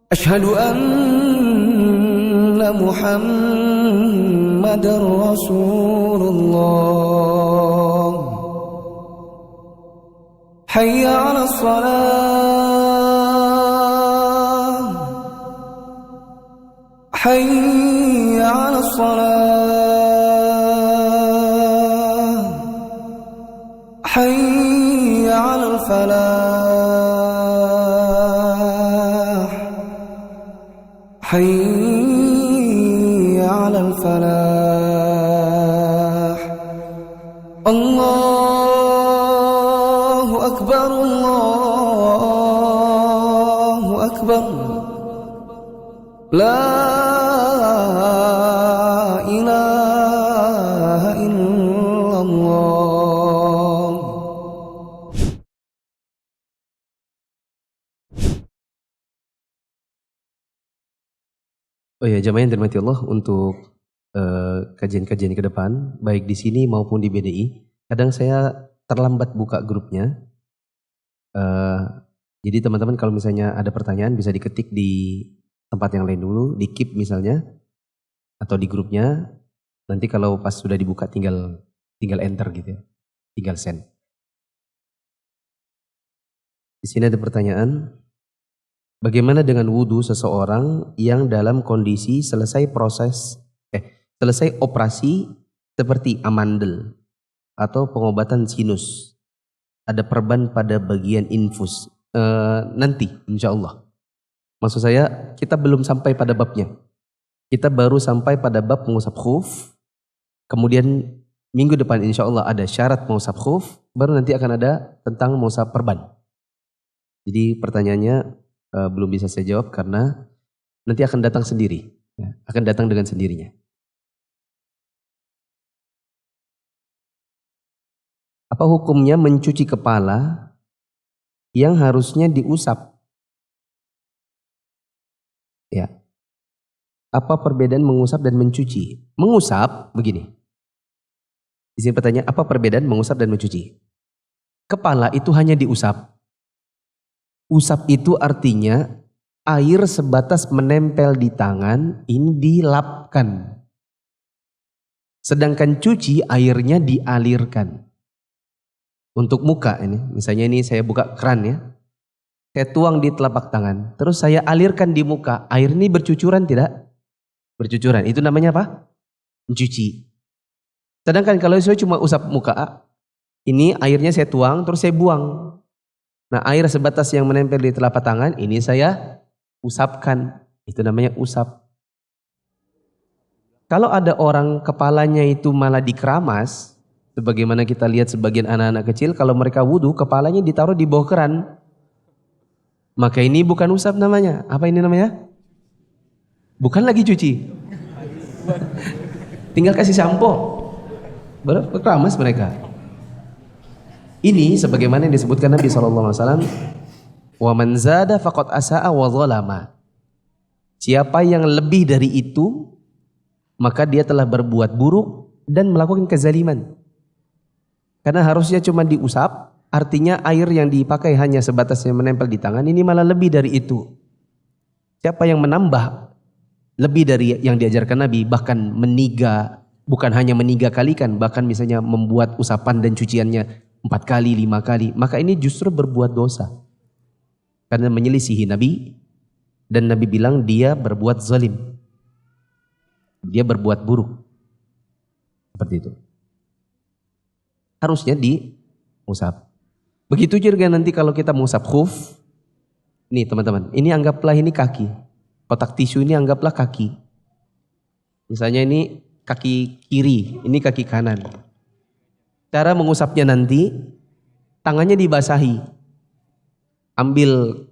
Ashhadu anna Muhammadar Rasulullah. Hayya 'alas salah, hayya 'alas salah, hayya 'alal falah, hayya 'alal falah. Allahu Akbar, Allahu Akbar, لا إله إلا الله. Oh ya, jamaah yang dirahmati Allah, untuk kajian-kajian ke depan, baik di sini maupun di BDI, kadang saya terlambat buka grupnya. Jadi teman-teman kalau misalnya ada pertanyaan bisa diketik di tempat yang lain dulu, di keep misalnya, atau di grupnya. Nanti kalau pas sudah dibuka tinggal enter gitu ya, tinggal send. Di sini ada pertanyaan, bagaimana dengan wudhu seseorang yang dalam kondisi selesai operasi seperti amandel atau pengobatan sinus, ada perban pada bagian infus? Nanti insya Allah. Maksud saya kita belum sampai pada babnya. Kita baru sampai pada bab mengusap khuf. Kemudian minggu depan insya Allah ada syarat mengusap khuf. Baru nanti akan ada tentang mengusap perban. Jadi pertanyaannya belum bisa saya jawab karena nanti akan datang sendiri. Ya, akan datang dengan sendirinya. Apa hukumnya mencuci kepala yang harusnya diusap? Ya. Apa perbedaan mengusap dan mencuci? Mengusap begini. Di sini pertanyaan, apa perbedaan mengusap dan mencuci? Kepala itu hanya diusap. Usap itu artinya air sebatas menempel di tangan, ini dilapkan. Sedangkan cuci airnya dialirkan. Untuk muka ini, misalnya ini saya buka keran ya. Saya tuang di telapak tangan, terus saya alirkan di muka. Air ini bercucuran tidak? Bercucuran, itu namanya apa? Mencuci. Sedangkan kalau saya cuma usap muka, ini airnya saya tuang, terus saya buang. Nah, air sebatas yang menempel di telapak tangan, ini saya usapkan. Itu namanya usap. Kalau ada orang kepalanya itu malah dikeramas, sebagaimana kita lihat sebagian anak-anak kecil, kalau mereka wudhu, kepalanya ditaruh di bawah keran. Maka ini bukan usap namanya. Apa ini namanya? Bukan lagi cuci. Tinggal kasih sampo. Baru keramas mereka. Ini sebagaimana yang disebutkan Nabi SAW. Wa man zada faqad asa'a wa zalama. Siapa yang lebih dari itu, maka dia telah berbuat buruk dan melakukan kezaliman. Karena harusnya cuma diusap, artinya air yang dipakai hanya sebatas yang menempel di tangan, ini malah lebih dari itu. Siapa yang menambah lebih dari yang diajarkan Nabi, bahkan meniga, bukan hanya meniga kalikan, bahkan misalnya membuat usapan dan cuciannya 4 kali, 5 kali, maka ini justru berbuat dosa. Karena menyelisihi Nabi, dan Nabi bilang dia berbuat zalim. Dia berbuat buruk. Seperti itu. Harusnya diusap. Begitu juga nanti kalau kita mengusap khuf. Nih teman-teman, ini anggaplah ini kaki. Kotak tisu ini anggaplah kaki. Misalnya ini kaki kiri, ini kaki kanan. Cara mengusapnya nanti, tangannya dibasahi. Ambil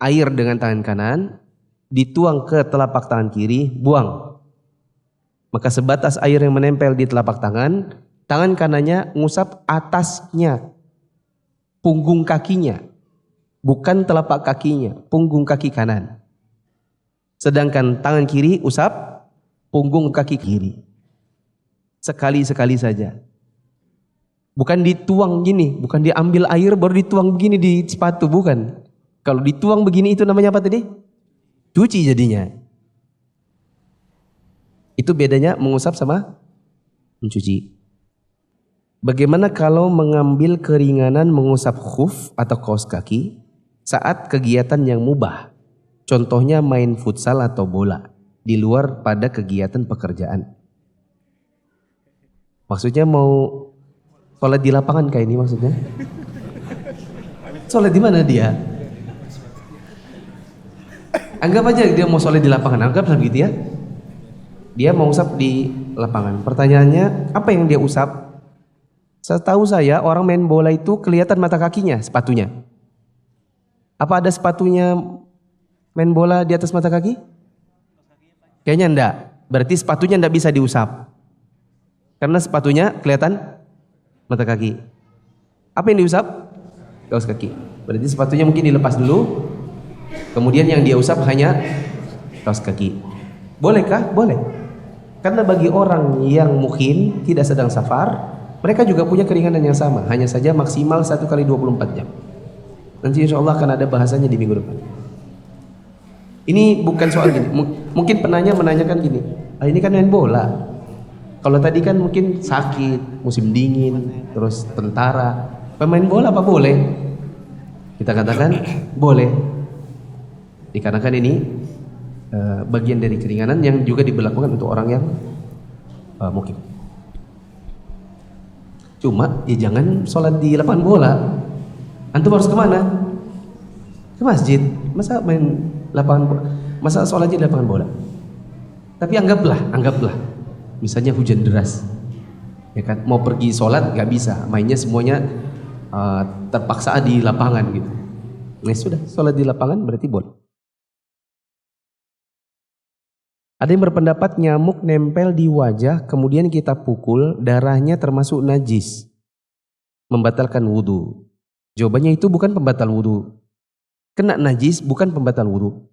air dengan tangan kanan, dituang ke telapak tangan kiri, buang. Maka sebatas air yang menempel di telapak tangan, tangan kanannya ngusap atasnya, punggung kakinya. Bukan telapak kakinya, punggung kaki kanan. Sedangkan tangan kiri usap punggung kaki kiri. Sekali-sekali saja. Bukan dituang gini, bukan diambil air baru dituang begini di sepatu, bukan. Kalau dituang begini itu namanya apa tadi? Cuci jadinya. Itu bedanya mengusap sama mencuci. Bagaimana kalau mengambil keringanan mengusap khuf atau kaos kaki saat kegiatan yang mubah? Contohnya main futsal atau bola di luar pada kegiatan pekerjaan. Maksudnya mau sholat di lapangan kayak ini maksudnya? Sholat di mana dia? Anggap aja dia mau sholat di lapangan, anggap begitu ya. Dia mau usap di lapangan. Pertanyaannya, apa yang dia usap? Setahu saya orang main bola itu kelihatan mata kakinya, sepatunya. Apa ada sepatunya main bola di atas mata kaki? Kayaknya enggak. Berarti sepatunya enggak bisa diusap. Karena sepatunya kelihatan mata kaki. Apa yang diusap? Kaos kaki. Berarti sepatunya mungkin dilepas dulu. Kemudian yang dia usap hanya kaos kaki. Bolehkah? Boleh. Karena bagi orang yang mungkin tidak sedang safar, mereka juga punya keringanan yang sama. Hanya saja maksimal 1 kali 24 jam. Nanti insya Allah akan ada bahasanya di minggu depan. Ini bukan soal gini. Mungkin penanya menanyakan gini. Ini kan main bola. Kalau tadi kan mungkin sakit, musim dingin, terus tentara. Pemain bola apa boleh? Kita katakan boleh. Dikarenakan ini bagian dari keringanan yang juga diberlakukan untuk orang yang mungkin. Cuma ya jangan sholat di lapangan bola. Antum harus kemana? Ke masjid. Masa main lapangan bola? Masa sholat di lapangan bola? Tapi anggaplah misalnya hujan deras, ya kan, mau pergi sholat nggak bisa, mainnya semuanya terpaksa di lapangan gitu. Nah sudah, sholat di lapangan berarti boleh. Ada yang berpendapat nyamuk nempel di wajah kemudian kita pukul, darahnya termasuk najis, membatalkan wudhu. Jawabannya itu bukan pembatal wudhu. Kena najis bukan pembatal wudhu,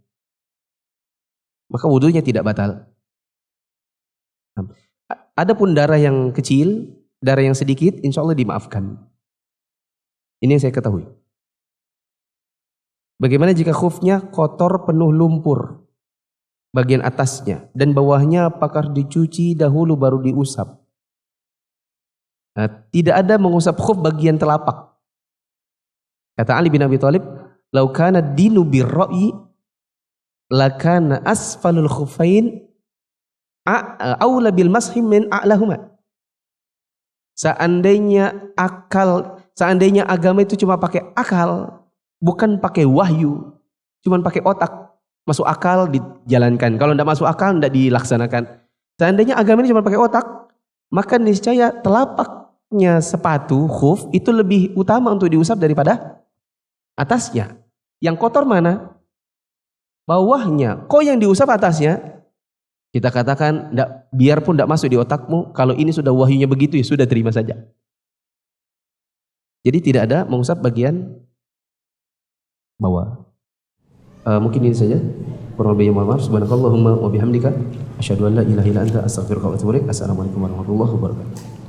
maka wudhunya tidak batal. Adapun darah yang kecil, darah yang sedikit, insya Allah dimaafkan. Ini yang saya ketahui. Bagaimana jika khufnya kotor penuh lumpur bagian atasnya dan bawahnya, apakah dicuci dahulu baru diusap? Nah, tidak ada mengusap khuf bagian telapak. Kata Ali bin Abi Thalib, "Lau kana dinu birra'i lakana asfalul khufain aula bil mashim min a'lahuma." Seandainya agama itu cuma pakai akal, bukan pakai wahyu, cuma pakai otak, masuk akal dijalankan, kalau tidak masuk akal tidak dilaksanakan. Seandainya agama ini cuma pakai otak, maka niscaya telapaknya sepatu khuf itu lebih utama untuk diusap daripada atasnya. Yang kotor mana? Bawahnya. Kok yang diusap atasnya? Kita katakan, biarpun tidak masuk di otakmu, kalau ini sudah wahyunya begitu ya sudah, terima saja. Jadi tidak ada mengusap bagian bawah. Mungkin ini saja. Kurang lebihnya mohon maaf. Subhanakallahumma wa bihamdika asyhadu an la ilaha illa anta astaghfiruka wa atubu ilaik. Assalamualaikum warahmatullahi wabarakatuh.